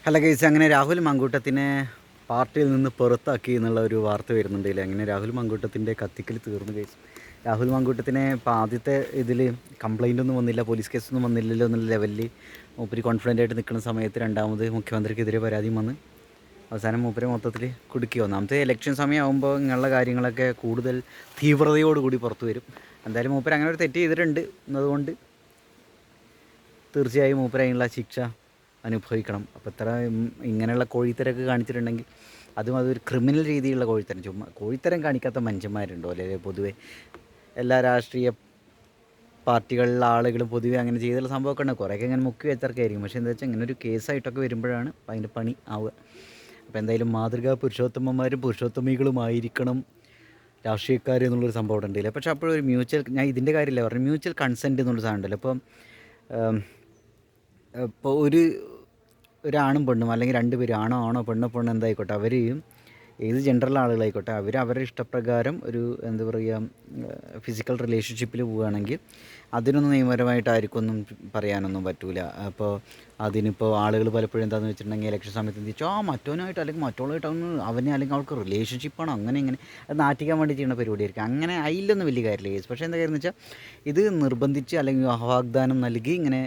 അല്ല ഗൈസ്, അങ്ങനെ രാഹുൽ മങ്കൂട്ടത്തിനെ പാർട്ടിയിൽ നിന്ന് പുറത്താക്കി എന്നുള്ള ഒരു വാർത്ത വരുന്നുണ്ടല്ലേ. അങ്ങനെ രാഹുൽ മങ്കൂട്ടത്തിൻ്റെ കത്തിക്കൽ തീർന്നു ഗൈസ്. രാഹുൽ മങ്കൂട്ടത്തിനെ ഇപ്പോൾ ആദ്യത്തെ ഇതിൽ കംപ്ലൈൻ്റ് ഒന്നും വന്നില്ല, പോലീസ് കേസൊന്നും വന്നില്ലല്ലോ എന്നുള്ള ലെവലിൽ മൂപ്പര് കോൺഫിഡൻ്റ് ആയിട്ട് നിൽക്കുന്ന സമയത്ത് രണ്ടാമത് മുഖ്യമന്ത്രിക്കെതിരെ പരാതിയും വന്ന് അവസാനം മൂപ്പരെ മൊത്തത്തിൽ കുടുക്കി. ഒന്നാമത്തെ ഇലക്ഷൻ സമയമാകുമ്പോൾ ഇങ്ങനെയുള്ള കാര്യങ്ങളൊക്കെ കൂടുതൽ തീവ്രതയോടുകൂടി പുറത്തു വരും. എന്തായാലും മൂപ്പര് അങ്ങനെ ഒരു തെറ്റ് ചെയ്തിട്ടുണ്ട് എന്നതുകൊണ്ട് തീർച്ചയായും മൂപ്പര് അതിനുള്ള ശിക്ഷ അനുഭവിക്കണം. അപ്പോൾ ഇത്ര ഇങ്ങനെയുള്ള കോഴിത്തരൊക്കെ കാണിച്ചിട്ടുണ്ടെങ്കിൽ അതും അതൊരു ക്രിമിനൽ രീതിയിലുള്ള കോഴിത്തരം, ചുമ്മാ കോഴിത്തരം കാണിക്കാത്ത മനുഷ്യന്മാരുണ്ടോ അല്ലേ? പൊതുവെ എല്ലാ രാഷ്ട്രീയ പാർട്ടികളിലെ ആളുകളും പൊതുവെ അങ്ങനെ ചെയ്തുള്ള സംഭവമൊക്കെ ഉണ്ട്. കുറേയൊക്കെ ഇങ്ങനെ മുക്കി വെച്ചിറക്കായിരിക്കും. പക്ഷേ എന്താ വെച്ചാൽ ഇങ്ങനെ ഒരു കേസായിട്ടൊക്കെ വരുമ്പോഴാണ് അതിൻ്റെ പണി ആവുക. അപ്പോൾ എന്തായാലും മാതൃകാ പുരുഷോത്തമന്മാരും പുരുഷോത്തമികളുമായിരിക്കണം രാഷ്ട്രീയക്കാർ എന്നുള്ളൊരു സംഭവം ഉണ്ടല്ലേ. പക്ഷേ അപ്പോഴൊരു ഞാൻ ഇതിൻ്റെ കാര്യമില്ല പറഞ്ഞു, മ്യൂച്വൽ കൺസെൻറ്റ് എന്നുള്ള സാധനം ഉണ്ടല്ലോ. ഇപ്പോൾ ഒരാണും പെണ്ണും അല്ലെങ്കിൽ രണ്ട് പേരും ആണോ പെണ്ണോ എന്തായിക്കോട്ടെ, അവർ ഏത് ജെൻഡറിലെ ആളുകളായിക്കോട്ടെ, അവർ അവരുടെ ഇഷ്ടപ്രകാരം ഒരു എന്താ പറയുക ഫിസിക്കൽ റിലേഷൻഷിപ്പിൽ പോവുകയാണെങ്കിൽ അതിനൊന്നും നിയമപരമായിട്ടായിരിക്കും ഒന്നും പറയാനൊന്നും പറ്റില്ല. അപ്പോൾ അതിനിപ്പോൾ ആളുകൾ പലപ്പോഴും എന്താണെന്ന് വെച്ചിട്ടുണ്ടെങ്കിൽ ഇലക്ഷൻ സമയത്ത് തിരിച്ചു മറ്റവനായിട്ട് അല്ലെങ്കിൽ മറ്റുള്ളതായിട്ടൊന്ന് അവനെ അല്ലെങ്കിൽ അവൾക്ക് റിലേഷൻഷിപ്പാണ് അങ്ങനെ ഇങ്ങനെ അത് നാറ്റിക്കാൻ വേണ്ടി ചെയ്യുന്ന പരിപാടിയായിരിക്കും. അങ്ങനെ അതിലൊന്നും വലിയ കാര്യമില്ല കേസ്. പക്ഷേ എന്താ കാര്യം എന്ന് വെച്ചാൽ ഇത് നിർബന്ധിച്ച് അല്ലെങ്കിൽ വാഗ്ദാനം നൽകി ഇങ്ങനെ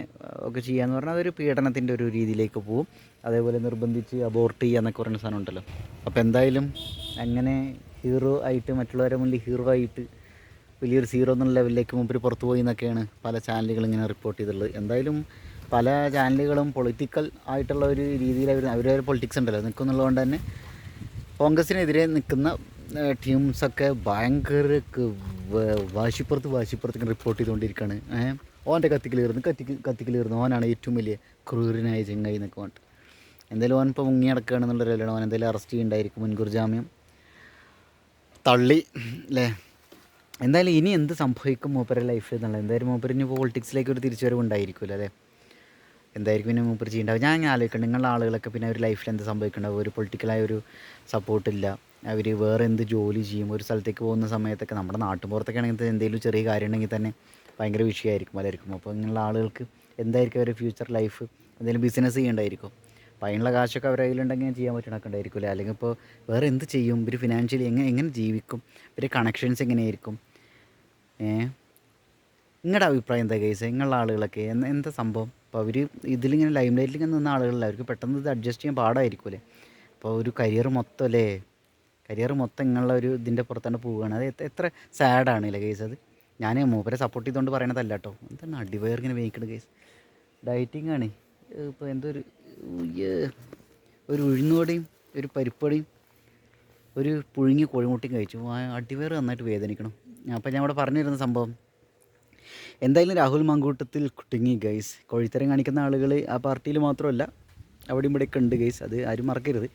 ഒക്കെ ചെയ്യാന്ന് പറഞ്ഞാൽ അതൊരു പീഡനത്തിൻ്റെ ഒരു രീതിയിലേക്ക് പോകും. അതേപോലെ നിർബന്ധിച്ച് അബോർട്ട് ചെയ്യുക എന്നൊക്കെ പറയുന്ന സാധനം ഉണ്ടല്ലോ. അപ്പോൾ എന്തായാലും അങ്ങനെ ഹീറോ ആയിട്ട് മറ്റുള്ളവരെ മുന്നിൽ ഹീറോ ആയിട്ട് വലിയൊരു സീറോ എന്നുള്ള ലെവലിലേക്ക് മുമ്പിൽ പുറത്തു പോയി എന്നൊക്കെയാണ് പല ചാനലുകളും ഇങ്ങനെ റിപ്പോർട്ട് ചെയ്തിട്ടുള്ളത്. എന്തായാലും പല ചാനലുകളും പൊളിറ്റിക്കൽ ആയിട്ടുള്ള ഒരു രീതിയിൽ അവരവർ പൊളിറ്റിക്സ് ഉണ്ടല്ലോ നിൽക്കുന്നുള്ളതുകൊണ്ട് തന്നെ കോൺഗ്രസിനെതിരെ നിൽക്കുന്ന ടീംസൊക്കെ ഭയങ്കര വാശിപ്പുറത്ത് റിപ്പോർട്ട് ചെയ്തുകൊണ്ടിരിക്കുകയാണ്. ഓൻ്റെ കത്തിക്കലേറുന്നു ഓനാണ് ഏറ്റവും വലിയ ക്രൂരനായ ചെങ്ങായി എന്നൊക്കെ പറഞ്ഞിട്ട്. എന്തായാലും ഓൻ ഇപ്പോൾ മുങ്ങി നടക്കുകയാണെന്നുള്ള ലെവലാണ്. ഓൻ എന്തായാലും അറസ്റ്റ് ചെയ്യുന്നുണ്ടായിരിക്കും, മുൻകൂർ ജാമ്യം തള്ളി അല്ലേ. എന്തായാലും ഇനി എന്ത് സംഭവിക്കും മൂപ്പരുടെ ലൈഫിൽ എന്നുള്ളത്. എന്തായാലും മൂപ്പരിന് ഇപ്പോൾ പൊളിറ്റിക്സിലേക്ക് ഒരു തിരിച്ചുവരവ് ഉണ്ടായിരിക്കുമല്ലോ അല്ലേ. എന്തായിരിക്കും പിന്നെ മൂപ്പർ ചെയ്യുന്നുണ്ടാവും. ഞാൻ ഇങ്ങനെ ആലോചിക്കണം, നിങ്ങളുടെ ആളുകളൊക്കെ പിന്നെ ഒരു ലൈഫിൽ എന്ത് സംഭവിക്കുന്നുണ്ടാവും? ഒരു പൊളിറ്റിക്കലായ ഒരു സപ്പോർട്ടില്ല, അവർ വേറെ എന്ത് ജോലി ചെയ്യും? ഒരു സ്ഥലത്തേക്ക് പോകുന്ന സമയത്തൊക്കെ നമ്മുടെ നാട്ടുപുറത്തൊക്കെ ആണെങ്കിൽ എന്തെങ്കിലും ചെറിയ കാര്യം ഉണ്ടെങ്കിൽ തന്നെ ഭയങ്കര വിഷയമായിരിക്കും പലർക്കും. അപ്പോൾ ഇങ്ങനെയുള്ള ആളുകൾക്ക് എന്തായിരിക്കും അവരുടെ ഫ്യൂച്ചർ ലൈഫ്? എന്തെങ്കിലും ബിസിനസ് ചെയ്യേണ്ടായിരിക്കും. അപ്പോൾ അതിനുള്ള കാശൊക്കെ അവരുടെ കയ്യിലുണ്ടെങ്കിൽ ചെയ്യാൻ പറ്റണൊക്കെ ഉണ്ടായിരിക്കില്ല. അല്ലെങ്കിൽ ഇപ്പോൾ വേറെ എന്ത് ചെയ്യും? ഇവർ ഫിനാൻഷ്യലി എങ്ങനെ ജീവിക്കും? ഇവർ കണക്ഷൻസ് എങ്ങനെയായിരിക്കും? നിങ്ങളുടെ അഭിപ്രായം എന്താ ഗൈസ്? നിങ്ങളുടെ ആളുകളൊക്കെ എന്താ സംഭവം? അപ്പോൾ അവർ ഇതിലിങ്ങനെ ലൈം ലൈറ്റിൽ ഇങ്ങനെ നിന്ന ആളുകളല്ല, അവർക്ക് പെട്ടെന്ന് ഇത് അഡ്ജസ്റ്റ് ചെയ്യാൻ പാടായിരിക്കുമല്ലേ. അപ്പോൾ ഒരു കരിയർ മൊത്തം അല്ലേ, കരിയർ മൊത്തം ഇങ്ങനെയുള്ള ഒരു ഇതിൻ്റെ പുറത്താണ് പോവുകയാണ്. അത് എത്ര സാഡാണ് അല്ലേ ഗൈസ്? അത് ഞാൻ മൂപ്പരെ സപ്പോർട്ട് ചെയ്തുകൊണ്ട് പറയണതല്ല കേട്ടോ. എന്താണ് അടിവയർ ഇങ്ങനെ വേയിക്കണത് ഗൈസ്? ഡയറ്റിംഗ് ആണ്. ഇപ്പോൾ എന്തൊരു ഒരു ഉഴുന്നുവടയും ഒരു പരിപ്പടിയും ഒരു പുഴുങ്ങി കോഴിമുട്ടയും കഴിച്ചു. അടിവയർ നന്നായിട്ട് വേദനിക്കണം. അപ്പോൾ ഞാൻ ഇവിടെ പറഞ്ഞിരുന്ന സംഭവം എന്തായാലും രാഹുൽ മങ്കൂട്ടത്തിൽ കുടുങ്ങി ഗൈസ്. കോഴിത്തരം കാണിക്കുന്ന ആളുകൾ ആ പാർട്ടിയിൽ മാത്രമല്ല അവിടെയും ഇവിടെയൊക്കെ ഉണ്ട് ഗൈസ്, അത് ആരും മറക്കരുത്.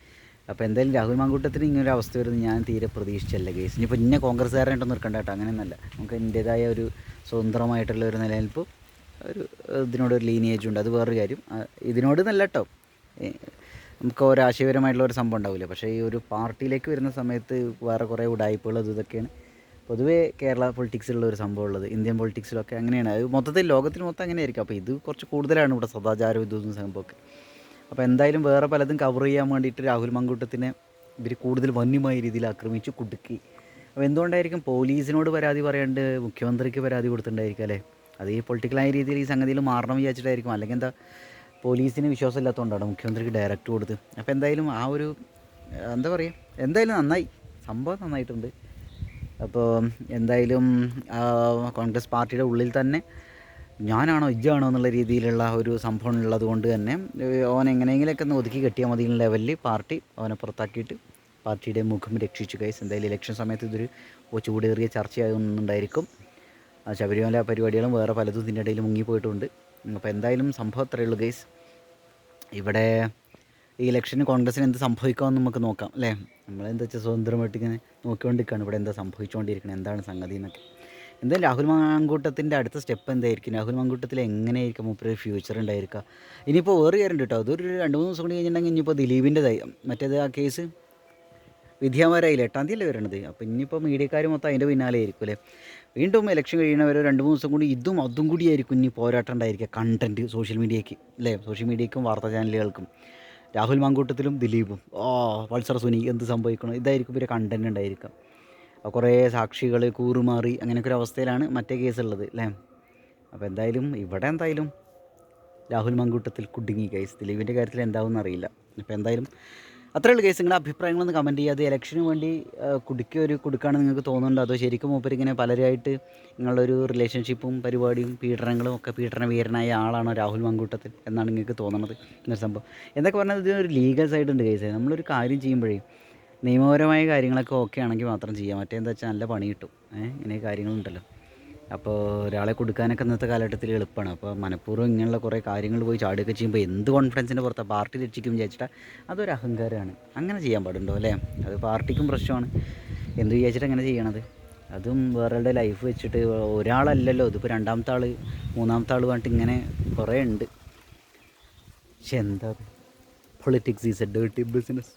അപ്പോൾ എന്തായാലും രാഹുൽ മങ്കൂട്ടത്തിന് ഇങ്ങനൊരു അവസ്ഥ വരുന്നത് ഞാൻ തീരെ പ്രതീക്ഷിച്ചല്ല ഗൈസ്. ഇനിയിപ്പോൾ ഇന്ന കോൺഗ്രസ്സുകാരനായിട്ടൊന്നും നിൽക്കണ്ട കേട്ടോ, അങ്ങനെയൊന്നല്ല. നമുക്ക് എൻ്റേതായ ഒരു സ്വതന്ത്രമായിട്ടുള്ള ഒരു നിലനിൽപ്പ്, ഒരു ഇതിനോടൊരു ലീനിയേജ് ഉണ്ട്, അത് വേറൊരു കാര്യം. ഇതിനോട് നല്ല കേട്ടോ, നമുക്ക് ഒരു ആശയപരമായിട്ടുള്ള ഒരു സംഭവം ഉണ്ടാവില്ല. പക്ഷേ ഈ ഒരു പാർട്ടിയിലേക്ക് വരുന്ന സമയത്ത് വേറെ കുറേ ഉടായ്പകൾ ഇതൊക്കെയാണ് പൊതുവേ കേരള പൊളിറ്റിക്സിലുള്ള ഒരു സംഭവം ഉള്ളത്. ഇന്ത്യൻ പൊളിറ്റിക്സിലൊക്കെ അങ്ങനെയാണ്, അത് മൊത്തത്തിൽ ലോകത്തിൽ മൊത്തം അങ്ങനെയായിരിക്കും. അപ്പോൾ ഇത് കുറച്ച് കൂടുതലാണ് ഇവിടെ സദാചാരം ഇതൊന്നും സംഭവമൊക്കെ. അപ്പോൾ എന്തായാലും വേറെ പലതും കവർ ചെയ്യാൻ വേണ്ടിയിട്ട് രാഹുൽ മങ്കൂട്ടത്തിനെ ഇവർ കൂടുതൽ വന്യമായ രീതിയിൽ ആക്രമിച്ച് കുടുക്കി. അപ്പോൾ എന്തുകൊണ്ടായിരിക്കും പോലീസിനോട് പരാതി പറയാണ്ട് മുഖ്യമന്ത്രിക്ക് പരാതി കൊടുത്തിട്ടുണ്ടായിരിക്കും അല്ലേ? അത് ഈ പൊളിറ്റിക്കലായ രീതിയിൽ ഈ സംഗതിയിൽ മാറണം വിചാരിച്ചിട്ടായിരിക്കും. അല്ലെങ്കിൽ എന്താ പോലീസിന് വിശ്വാസം ഇല്ലാത്തതുകൊണ്ടാണ് മുഖ്യമന്ത്രിക്ക് ഡയറക്റ്റ് കൊടുത്ത്. അപ്പോൾ എന്തായാലും ആ ഒരു എന്താ പറയുക, എന്തായാലും നന്നായി, സംഭവം നന്നായിട്ടുണ്ട്. അപ്പോൾ എന്തായാലും കോൺഗ്രസ് പാർട്ടിയുടെ ഉള്ളിൽ തന്നെ ഞാനാണോ ഇജ്ജാണോ എന്നുള്ള രീതിയിലുള്ള ഒരു സംഭവം ഉള്ളത് കൊണ്ട് തന്നെ ഓൻ എങ്ങനെയെങ്കിലുമൊക്കെ ഒന്ന് ഒതുക്കി കെട്ടിയാൽ മതി എന്നുള്ള ലെവലിൽ പാർട്ടി അവനെ പുറത്താക്കിയിട്ട് പാർട്ടിയുടെ മുഖം രക്ഷിച്ചു ഗൈസ്. എന്തായാലും ഇലക്ഷൻ സമയത്ത് ഇതൊരു ചൂടേറിയ ചർച്ചയാകുന്നുണ്ടായിരിക്കും. ശബരിമല പരിപാടികളും വേറെ പലതും ഇതിൻ്റെ ഇടയിൽ മുങ്ങിപ്പോയിട്ടുണ്ട്. അപ്പോൾ എന്തായാലും സംഭവം അത്രയേ ഉള്ളൂ ഗൈസ്. ഇവിടെ ഈ ഇലക്ഷന് കോൺഗ്രസ്സിന് എന്ത് സംഭവിക്കാമെന്ന് നമുക്ക് നോക്കാം അല്ലേ. നമ്മളെന്താ വെച്ചാൽ സ്വതന്ത്രമായിട്ട് ഇങ്ങനെ നോക്കിക്കൊണ്ടിരിക്കുകയാണ് ഇവിടെ എന്താ സംഭവിച്ചുകൊണ്ടിരിക്കുന്നത്, എന്താണ് സംഗതി എന്നൊക്കെ. എന്തായാലും രാഹുൽ മാങ്കൂട്ടത്തിൻ്റെ അടുത്ത സ്റ്റെപ്പ് എന്തായിരിക്കും? രാഹുൽ മാങ്കൂട്ടത്തിൽ എങ്ങനെയായിരിക്കും മൂപ്പര് ഫ്യൂച്ചർ ഉണ്ടായിരിക്കുക? ഇനിയിപ്പോൾ വേറെ കാര്യം കേട്ടോ, അതൊരു 2-3 ദിവസം കൂടി കഴിഞ്ഞിട്ടുണ്ടെങ്കിൽ ഇനിയിപ്പോൾ ദിലീപിൻ്റെതായി മറ്റേത് ആ കേസ് വിധിയാമാരായില്ല, 8-ാം തീയതി അല്ലേ വരണത്. അപ്പോൾ ഇനിയിപ്പോൾ മീഡിയക്കാർ മൊത്തം അതിൻ്റെ പിന്നാലെ ആയിരിക്കും അല്ലേ. വീണ്ടും ഇലക്ഷൻ കഴിയുന്നവരെ 2-3 ദിവസം കൂടി അതും കൂടിയായിരിക്കും ഇനി പോരാട്ടം ഉണ്ടായിരിക്കുക കണ്ടൻറ്റ് സോഷ്യൽ മീഡിയയ്ക്ക് അല്ലേ, സോഷ്യൽ മീഡിയയ്ക്കും വാർത്താ ചാനലുകൾക്കും. രാഹുൽ മാങ്കൂട്ടത്തിലും ദിലീപും പൾസർ സുനി എന്ത് സംഭവിക്കണം, ഇതായിരിക്കും ഇവരെ കണ്ടൻറ് ഉണ്ടായിരിക്കാം. കുറേ സാക്ഷികൾ കൂറുമാറി അങ്ങനെയൊക്കെ ഒരു അവസ്ഥയിലാണ് മറ്റേ കേസുള്ളത് അല്ലേ. അപ്പോൾ എന്തായാലും രാഹുൽ മാങ്കൂട്ടത്തിൽ കുടുങ്ങി ഗൈസ്. ദിലീപിൻ്റെ കാര്യത്തിൽ എന്താവുമെന്ന് അറിയില്ല. അപ്പോൾ എന്തായാലും അത്രയുള്ള കേസ്. നിങ്ങളുടെ അഭിപ്രായങ്ങളൊന്ന് കമൻറ്റ് ചെയ്യുക. അത് ഇലക്ഷന് വേണ്ടി കുടുക്കാണെന്ന് നിങ്ങൾക്ക് തോന്നുന്നുണ്ടോ, അതോ ശരിക്കും മൂപ്പരിങ്ങനെ പലരായിട്ട് നിങ്ങളൊരു റിലേഷൻഷിപ്പും പരിപാടിയും പീഡനങ്ങളും ഒക്കെ പീഡനവീരനായ ആളാണോ രാഹുൽ മാങ്കൂട്ടത്തിൽ എന്നാണ് നിങ്ങൾക്ക് തോന്നുന്നത് എന്നൊരു സംഭവം. എന്തൊക്കെ പറഞ്ഞാൽ ഇതിനൊരു ലീഗൽ സൈഡ് ഉണ്ട് കേസ്. നമ്മളൊരു കാര്യം ചെയ്യുമ്പോഴേ നിയമപരമായ കാര്യങ്ങളൊക്കെ ഓക്കെ ആണെങ്കിൽ മാത്രം ചെയ്യാം. മറ്റേന്താ വെച്ചാൽ നല്ല പണി കിട്ടും. ഇങ്ങനെ കാര്യങ്ങളുണ്ടല്ലോ. അപ്പോൾ ഒരാളെ കൊടുക്കാനൊക്കെ ഇന്നത്തെ കാലഘട്ടത്തിൽ എളുപ്പമാണ്. അപ്പോൾ മനഃപൂർവ്വം ഇങ്ങനെയുള്ള കുറേ കാര്യങ്ങൾ പോയി ചാടുകയൊക്കെ ചെയ്യുമ്പോൾ എന്ത് കോൺഫിഡൻസിൻ്റെ പുറത്താണ് പാർട്ടി രക്ഷിക്കും വിചാരിച്ചിട്ടാണ്. അതൊരു അഹങ്കാരമാണ്. അങ്ങനെ ചെയ്യാൻ പാടുണ്ടോ അല്ലേ. അത് പാർട്ടിക്കും പ്രശ്നമാണ്. എന്ത് വിചാരിച്ചിട്ട് അങ്ങനെ ചെയ്യണത്. അതും വേറൊരാളുടെ ലൈഫ് വെച്ചിട്ട് ഒരാളല്ലല്ലോ ഇതിപ്പോൾ രണ്ടാമത്തെ ആൾ മൂന്നാമത്തെ ആൾ പറഞ്ഞിട്ട് ഇങ്ങനെ കുറേ ഉണ്ട്. പക്ഷെ എന്താ politics is A dirty business.